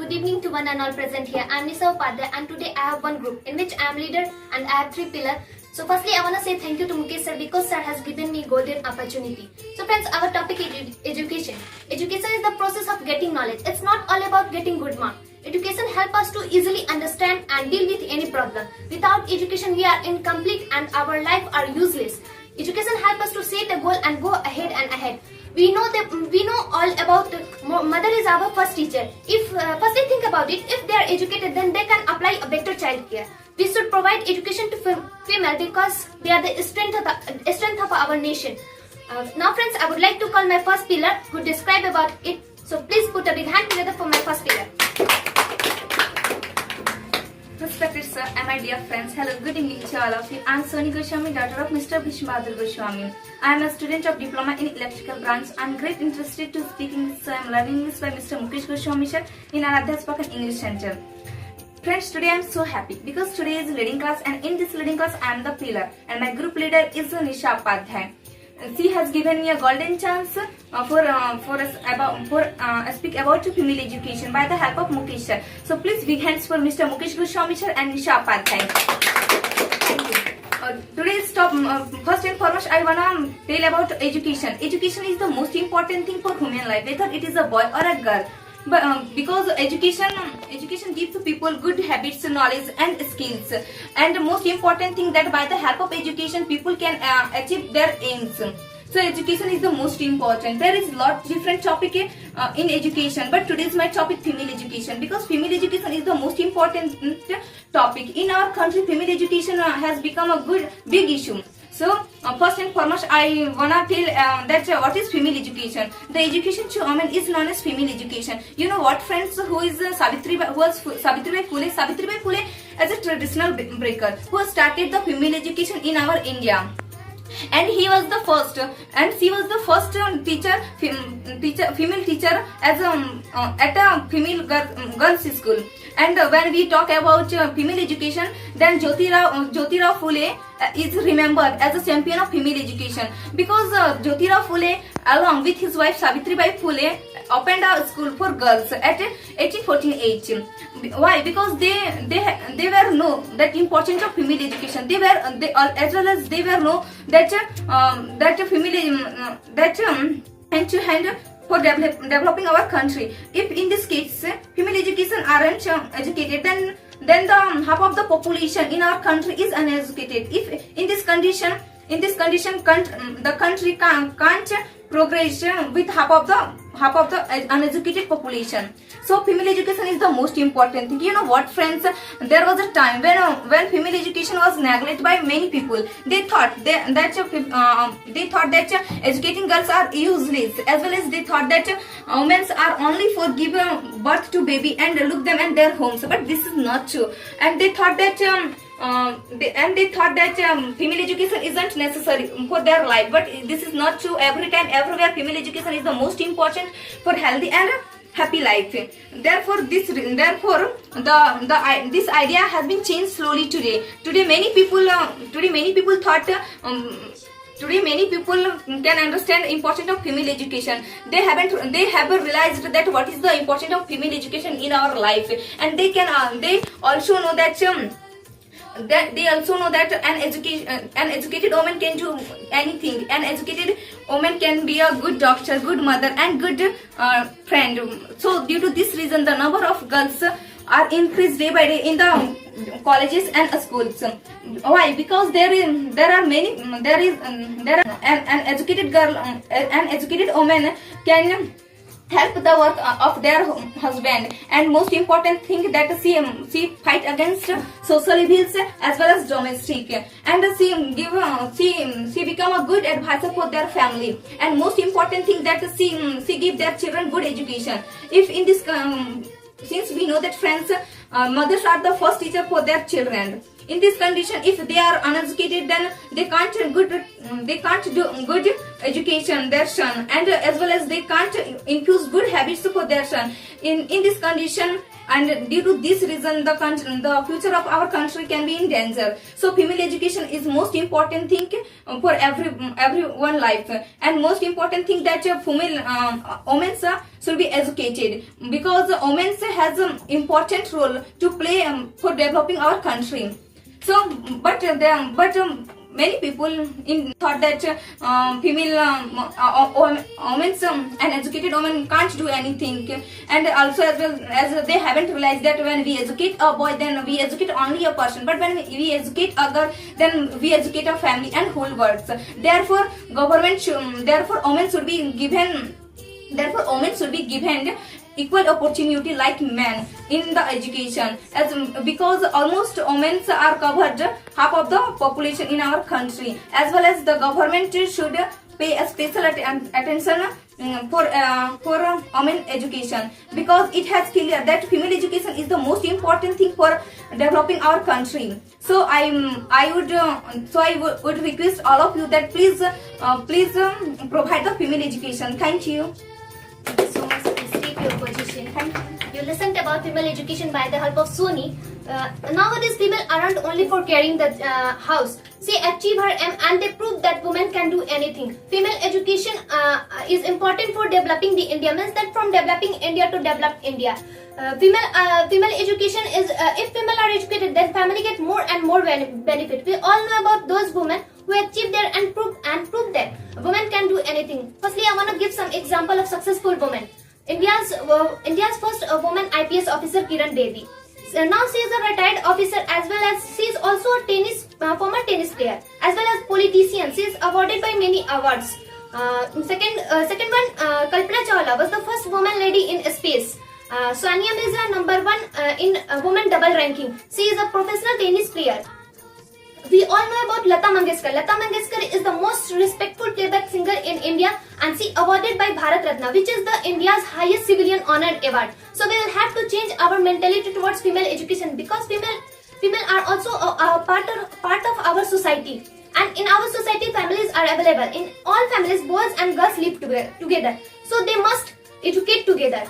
Good evening to one and all present here. I am AARADHYA and today I have one group in which I am leader and I have 3 pillars. So firstly I want to say thank you to Mukesh sir because sir has given me golden opportunity. So friends, our topic is education. Education is the process of getting knowledge. It's not all about getting good marks. Education helps us to easily understand and deal with any problem. Without education we are incomplete and our life are useless. Education helps us to set a goal and go ahead and ahead. We know all about mother is our first teacher. If firstly think about it, if they are educated, then they can apply a better child care. We should provide education to female because they are the strength of our nation. Now friends, I would like to call my first pillar who describe about it. So please put a big hand together for my first pillar. Respected sir and my dear friends, hello, good evening to all of you. I am Soni Goswami, daughter of Mr. GOSWAMI. I am a student of diploma in electrical branch. I am great interested to speak English, so I am learning English by Mr. MUKESH GOSWAMI sir in AARADHYA Spoken English Center. Friends, today I am so happy because today is leading class and in this leading class I am the pillar and my group leader is Nisha Upadhyay. She has given me a golden chance speak about female education by the help of Mukesh sir. So please big hands for Mr. Mukesh Goswami sir and Nisha Upadhyay. Thank you. Today's first and foremost I wanna tell about education. Education is the most important thing for human life, whether it is a boy or a girl. But because education gives people good habits, knowledge and skills, and the most important thing that by the help of education people can achieve their aims. So education is the most important. There is lot different topic in education, but today is my topic female education because female education is the most important topic in our country. Female education has become a big issue. So first and foremost I wanna tell that what is female education. The education to women is known as female education. You know what friends, who is Savitribai Phule? Savitribai Phule as a traditional breaker who started the female education in our India. And he was the first, and she was the first female teacher as at a female girls school. And when we talk about female education, then Jyotirao Phule is remembered as a champion of female education because Jyotirao Phule along with his wife Savitribai Phule opened a school for girls at 1848. Why? Because they were know that importance of female education. They as well as they were know that female hand to hand for developing our country. If in this case female education aren't educated, then the half of the population in our country is uneducated. If in this condition the country can't progress with half of the uneducated population. So female education is the most important thing. You know what friends, there was a time when female education was neglected by many people. They thought that educating girls are useless, as well as they thought that women are only for giving birth to baby and look them in their homes. But this is not true. And they thought that female education isn't necessary for their life, but this is not true. Every time, everywhere, female education is the most important for healthy and happy life. Therefore, this idea has been changed slowly today. Today, many people thought. Today, many people can understand the importance of female education. They haven't realized that what is the importance of female education in our life, and they also know that. They also know that an educated woman can do anything. An educated woman can be a good doctor, good mother, and good friend. So due to this reason, the number of girls are increased day by day in the colleges and schools. Why? Because an educated girl, an educated woman can help the work of their husband, and most important thing that she fight against social evils as well as domestic, and she become a good advisor for their family, and most important thing that she give their children good education. If in this since we know that friends, mothers are the first teacher for their children. In this condition, if they are uneducated, then they can't do good education their son, and as well as they can't infuse good habits for their son. In this condition, and due to this reason the future of our country can be in danger. So female education is most important thing for everyone life, and most important thing that female women should be educated, because women has an important role to play for developing our country. So many people thought that female women and educated women can't do anything, and also as well as they haven't realized that when we educate a boy, then we educate only a person, but when we educate a girl, then we educate a family and whole world. Therefore women should be given equal opportunity like men in the education, because almost women are covered half of the population in our country, as well as the government should pay a special attention for women education, because it has clear that female education is the most important thing for developing our country. So I would request all of you that please provide the female education. Thank you. Thank you so much. Please take your position. Thank you. You listened about female education by the help of Sony. Nowadays, female aren't only for carrying the house. They achieve her aim and they prove that women can do anything. Female education is important for developing the India. Means that from developing India to develop India. Female education is if female are educated, then family get more and more benefit. We all know about those women who achieve there and prove that women can do anything. Firstly, I want to give some example of successful women. India's first woman IPS officer Kiran Devi. So now she is a retired officer, as well as she is also a former tennis player, as well as politician. She is awarded by many awards. Second one, Kalpana Chawla was the first woman lady in space. Sania Mirza #1 in women double ranking. She is a professional tennis player. We all know about Lata Mangeshkar. Lata Mangeshkar is the most respectful playback singer in India, and she awarded by Bharat Ratna, which is the India's highest civilian honored award. So we will have to change our mentality towards female education, because female are also a part of our society. And in our society, families are available. In all families, boys and girls live together. So they must educate together.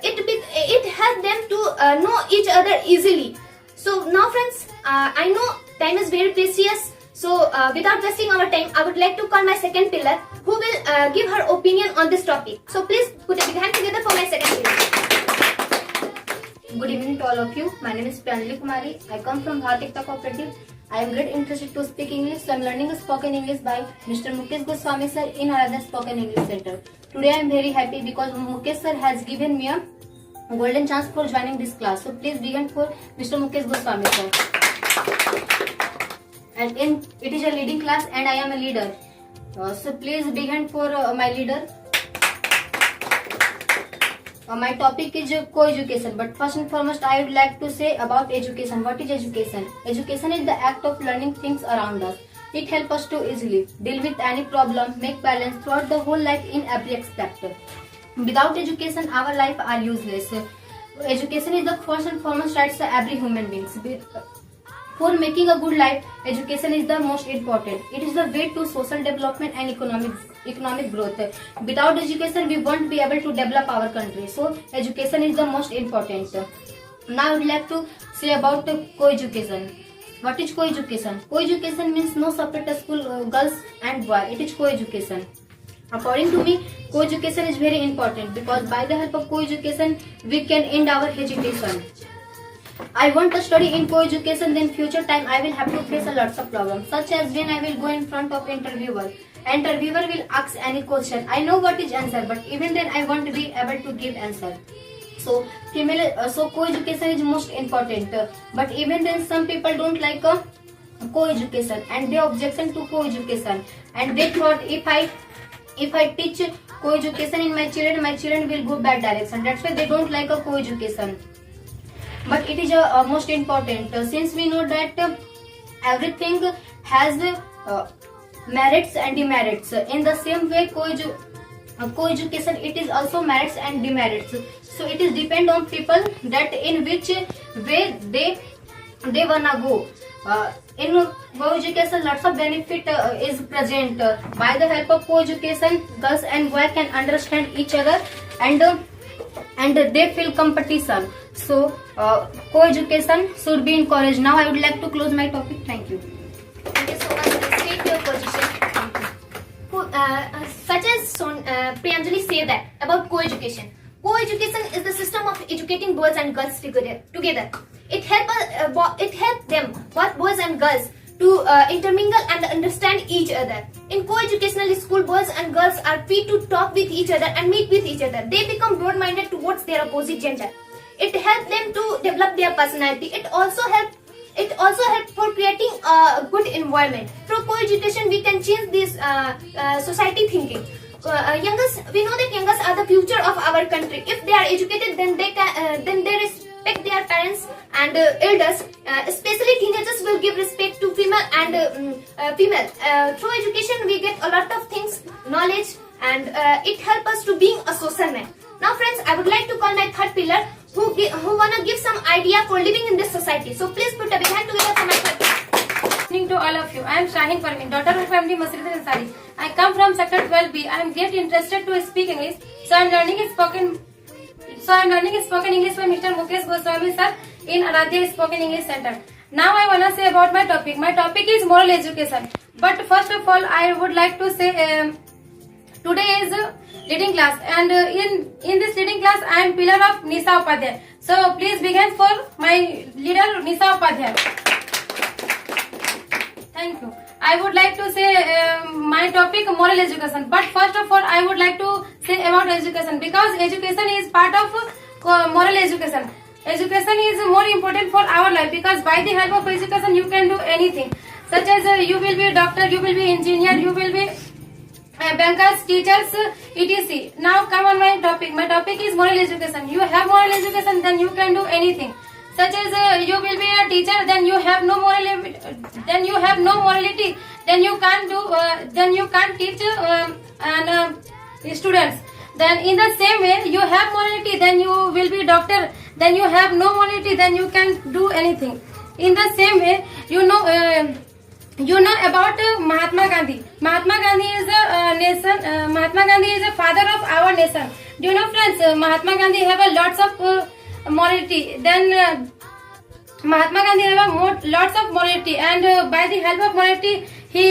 It helps them to know each other easily. So now friends, I know time is very precious. So without wasting our time, I would like to call my second pillar, who will give her opinion on this topic. So please put a big hand together for my second pillar. Good evening to all of you. My name is Pranjali Kumari. I come from Bharat Ekta Cooperative. I am great interested to speak English. So I am learning spoken English by Mr. Mukesh GOSWAMI sir in AARADHYA Spoken English Center. Today I am very happy because Mukesh sir has given me a golden chance for joining this class. So please begin for Mr. Mukesh GOSWAMI sir. And it is a leading class and I am a leader. So please begin for my leader. My topic is co-education, but first and foremost I would like to say about education. What is education? Education is the act of learning things around us. It helps us to easily deal with any problem, make balance throughout the whole life in every aspect. Without education, our life are useless. Education is the first and foremost rights of every human being. For making a good life, education is the most important. It is the way to social development and economic growth. Without education, we won't be able to develop our country. So, education is the most important. Now, I would like to say about co-education. What is co-education? Co-education means no separate school, girls and boys. It is co-education. According to me, co-education is very important because by the help of co-education, we can end our hesitation. I want to study in co-education, then future time I will have to face a lots of problems, such as when I will go in front of interviewer. Interviewer will ask any question. I know what is answer, but even then I want to be able to give answer. So co-education is most important. But even then some people don't like co-education and they objection to co-education, and they thought if I teach co-education in my children will go bad direction. That's why they don't like a co-education. But it is most important since we know that everything has merits and demerits. In the same way, co-education it is also merits and demerits. So it is depend on people that in which way they wanna go. In co-education, lots of benefit is present. By the help of co-education, girls and boys can understand each other and they feel competition. So, co-education should be encouraged. Now, I would like to close my topic. Thank you. Thank you so much. State your position. Such as Priyanjali say that about co-education. Co-education is the system of educating boys and girls together. It helps them, both boys and girls, to intermingle and understand each other. In co-educational school, boys and girls are free to talk with each other and meet with each other. They become broad-minded towards their opposite gender. It helps them to develop their personality. It also helps for creating a good environment. Through co-education, we can change this society thinking. We know that youngers are the future of our country. If they are educated, then they respect their parents and elders. Especially teenagers will give respect to female and female. Through education, we get a lot of things, knowledge, and it helps us to being a social man. Now, friends, I would like to call my third pillar, who wanna give some idea for living in this society. So please put a big hand together for my third pillar. Good evening to all of you. I am Shahin Parveen, daughter of family Masrid Ansari. I come from sector 12B. I am get interested to speak English, so I am learning spoken English by Mr. Mukesh GOSWAMI sir in AARADHYA Spoken English Center. Now I wanna say about my topic. My topic is moral education. But first of all, I would like to say today is reading class, and in this reading class I am pillar of Nisa Upadhyay. So please begin for my leader Nisa Upadhyay. Thank you. I would like to say my topic moral education. But first of all, I would like to say about education, because education is part of moral education. Education is more important for our life, because by the help of education you can do anything. Such as you will be a doctor, you will be engineer, you will be bankers, teachers, etc. Now come on my topic. My topic is moral education. You have moral education, then you can do anything. Such as you will be a teacher, then you have no morality, then you can't teach students. Then in the same way, you have morality, then you will be doctor, then you have no morality, then you can do anything. In the same way, you know about Mahatma Gandhi. Mahatma Gandhi is a father of our nation. Do you know, friends, Mahatma Gandhi have a lots of morality. Then Mahatma Gandhi have lots of morality, and by the help of morality, he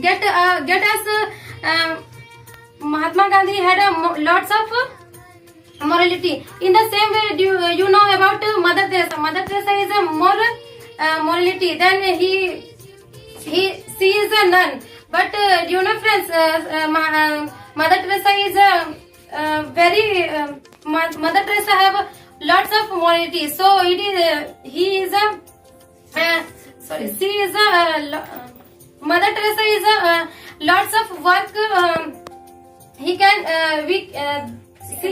get us. Mahatma Gandhi had lots of morality. In the same way, you know about Mother Teresa. Mother Teresa is a more morality. Then she is a nun. But you know, friends, Mother Teresa is a very Mother Teresa have lots of morality. So it is he is a she is a Mother Teresa is a lots of work she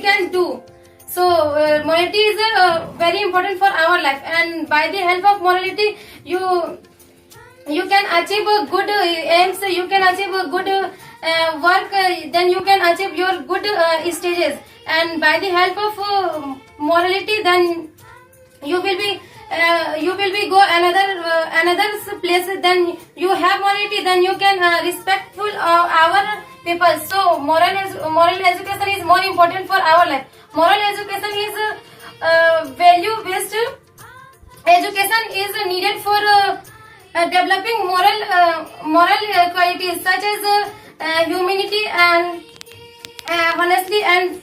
can do. So morality is very important for our life, and by the help of morality, you can achieve good aims, you can achieve good work, then you can achieve your good stages. And by the help of morality, then you will be go another place. Then you have morality, then you can respectful our people. So moral education is more important for our life. Moral education is value based education is needed for developing moral qualities such as humanity and honestly and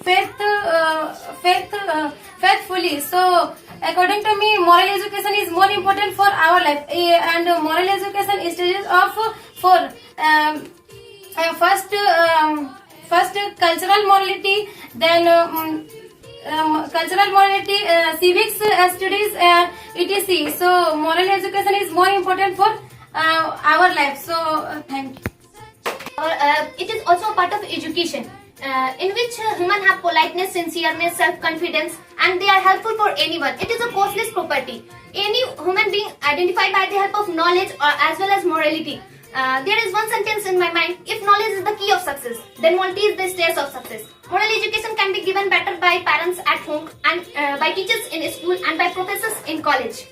faithfully. So according to me, moral education is more important for our life, and moral education stages of four. First cultural morality, then cultural morality, civics studies, etc. So moral education is more important for our life. So thank you. It is also a part of education, in which humans have politeness, sincereness, self-confidence, and they are helpful for anyone. It is a costless property. Any human being identified by the help of knowledge or as well as morality. There is one sentence in my mind: if knowledge is the key of success, then morality is the stairs of success. Moral education can be given better by parents at home, and by teachers in school, and by professors in college.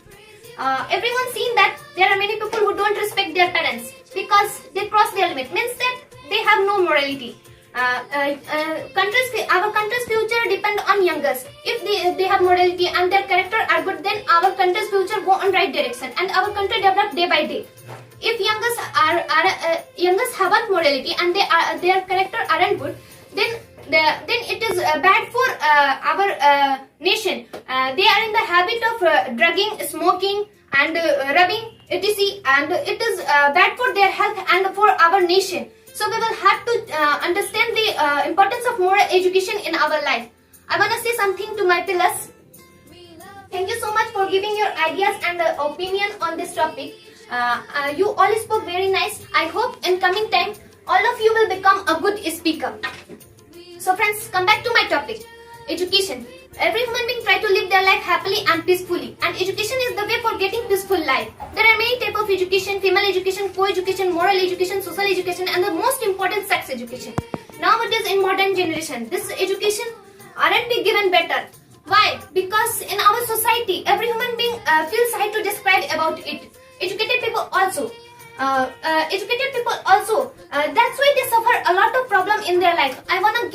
Everyone seen that there are many people who don't respect their parents because they cross their limit. Means that they have no morality. our country's future depend on youngers. If they have morality and their character are good, then our country's future go on right direction and our country develop day by day. If youngers haven't morality and their character aren't good, then it is bad for our nation. They are in the habit of drugging, smoking, and rubbing, etc. And it is bad for their health and for our nation. So we will have to understand the importance of moral education in our life. I want to say something to my pillars. Thank you so much for giving your ideas and opinion on this topic. You all spoke very nice. I hope in coming time all of you will become a good speaker. So friends, come back to my topic. Education. Every human being try to live their life happily and peacefully, and education is the way for getting peaceful life. There are many types of education: female education, co-education, moral education, social education, and the most important, sex education. Nowadays in modern generation, this education aren't be given better. Why? Because in our society, every human being feels shy to describe about it. Educated people also. That's why they suffer a lot of problem in their life. I wanna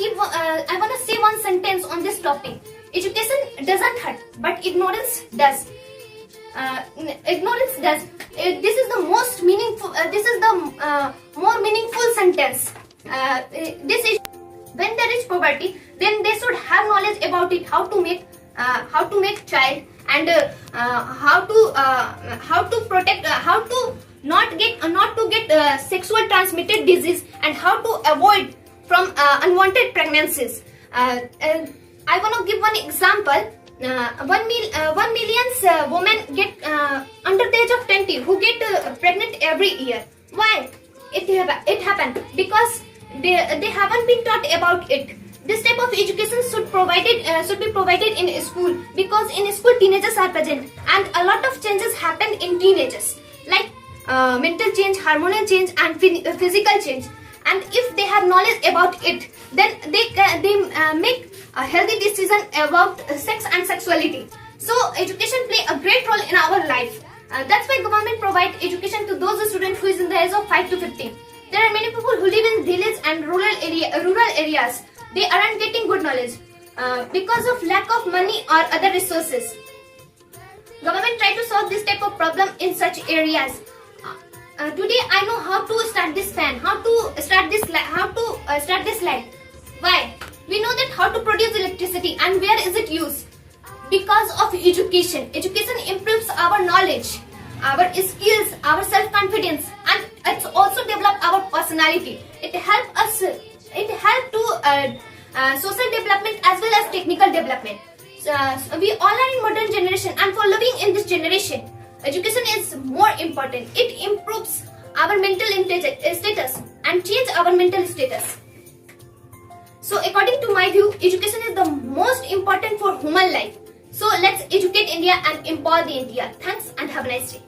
say one sentence on this topic. Education doesn't hurt, but ignorance does. Ignorance does. This is the most meaningful. This is the more meaningful sentence. This is when there is poverty, then they should have knowledge about it, how to make child, and how to protect, how to not to get sexual transmitted disease, and how to avoid from unwanted pregnancies. I want to give one example. 1 million women get under the age of 20 who get pregnant every year. Why it happened? Because they haven't been taught about it. This type of education should be provided in school, because in school teenagers are present and a lot of changes happen in teenagers, like mental change, hormonal change, and physical change. And if they have knowledge about it, then they make a healthy decision about sex and sexuality. So education play a great role in our life. That's why government provide education to those students who is in the age of 5 to 15. There are many people who live in village and rural areas. They aren't getting good knowledge because of lack of money or other resources. Government try to solve this type of problem in such areas. Today I know how to start this fan, how to start this light. Why? We know that how to produce electricity, and where is it used? Because of education. Education improves our knowledge, our skills, our self-confidence, and it also develop our personality. It help us. It help to social development as well as technical development. We all are in modern generation, and for living in this generation, education is more important. It improves our mental status and change our mental status. So according to my view, education is the most important for human life. So let's educate India and empower the India. Thanks and have a nice day.